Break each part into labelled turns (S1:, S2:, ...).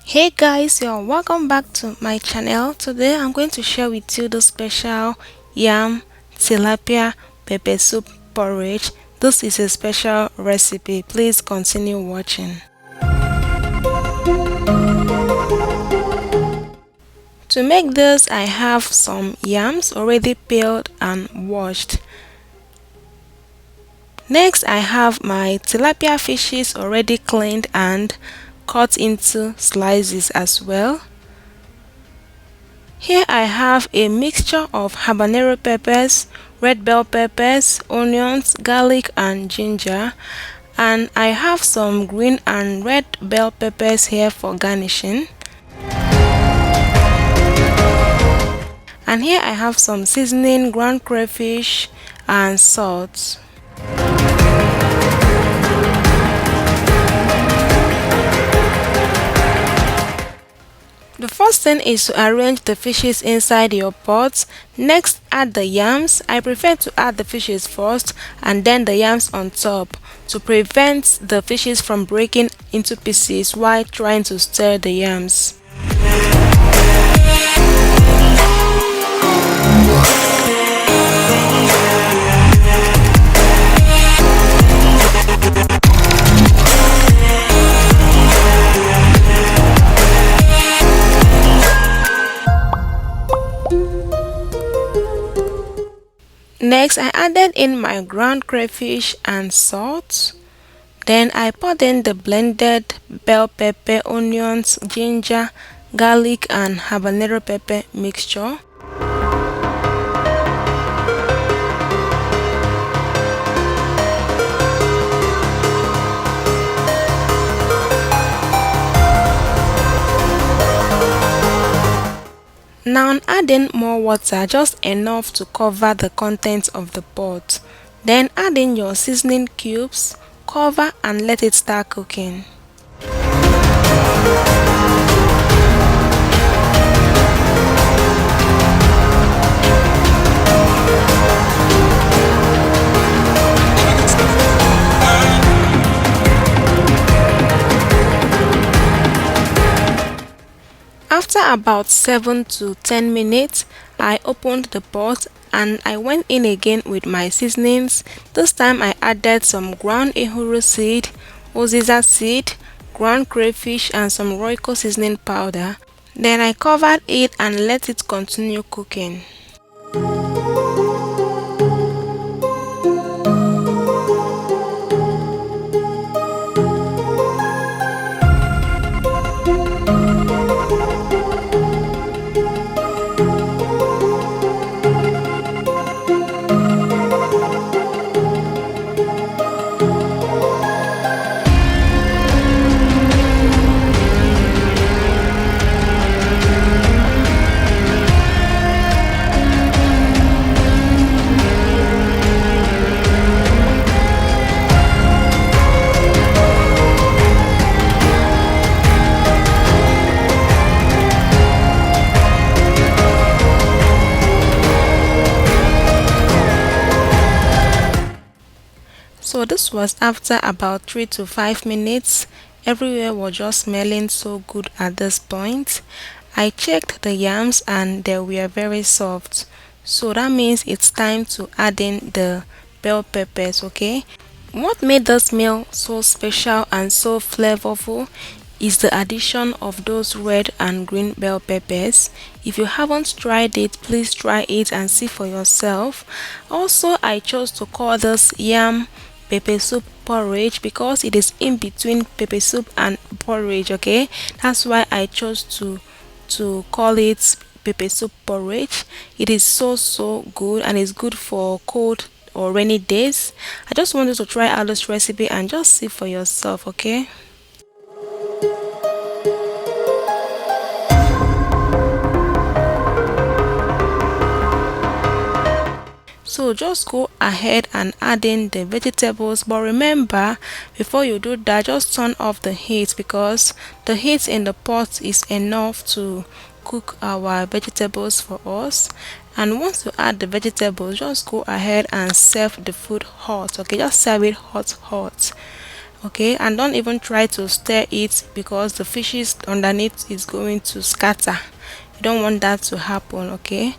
S1: Hey guys, you're welcome back to my channel. Today I'm going to share with you the special yam tilapia pepper soup porridge. This is a special recipe. Please continue watching. To make this, I have some yams already peeled and washed. Next, I have my tilapia fishes already cleaned and cut into slices as well. Here I have a mixture of habanero peppers, red bell peppers, onions, garlic and ginger, and I have some green and red bell peppers here for garnishing. And here I have some seasoning, ground crayfish and salt. The first thing is to arrange the fishes inside your pot. Next, add the yams. I prefer to add the fishes first and then the yams on top to prevent the fishes from breaking into pieces while trying to stir the yams. Next, I added in my ground crayfish and salt. Then I poured in the blended bell pepper, onions, ginger, garlic and habanero pepper mixture. Now I'm adding more water, just enough to cover the contents of the pot. Then add in your seasoning cubes, cover and let it start cooking. After about 7 to 10 minutes, I opened the pot and I went in again with my seasonings. This time I added some ground Ehuru seed, Uziza seed, ground crayfish and some Royco seasoning powder. Then I covered it and let it continue cooking. So this was after about 3 to 5 minutes. Everywhere was just smelling so good at this point. I checked the yams and they were very soft. So that means it's time to add in the bell peppers, okay? What made this meal so special and so flavorful is the addition of those red and green bell peppers. If you haven't tried it, please try it and see for yourself. Also, I chose to call this yam pepper soup porridge because it is in between pepper soup and porridge, okay? That's why I chose to call it pepper soup porridge. It is so good and it's good for cold or rainy days. I just wanted to try out this recipe and just see for yourself, okay? So just go ahead and add in the vegetables, but remember, before you do that, just turn off the heat because the heat in the pot is enough to cook our vegetables for us. And once you add the vegetables, just go ahead and serve the food hot, okay? Just serve it hot. Okay, and don't even try to stir it because the fishes underneath is going to scatter. You don't want that to happen. Okay,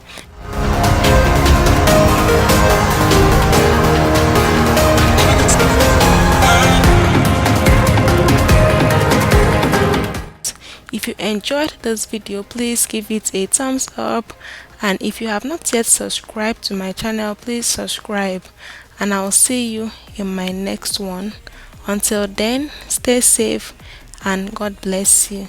S1: if you enjoyed this video, please give it a thumbs up, and if you have not yet subscribed to my channel, please subscribe, and I'll see you in my next one. Until then, stay safe and God bless you.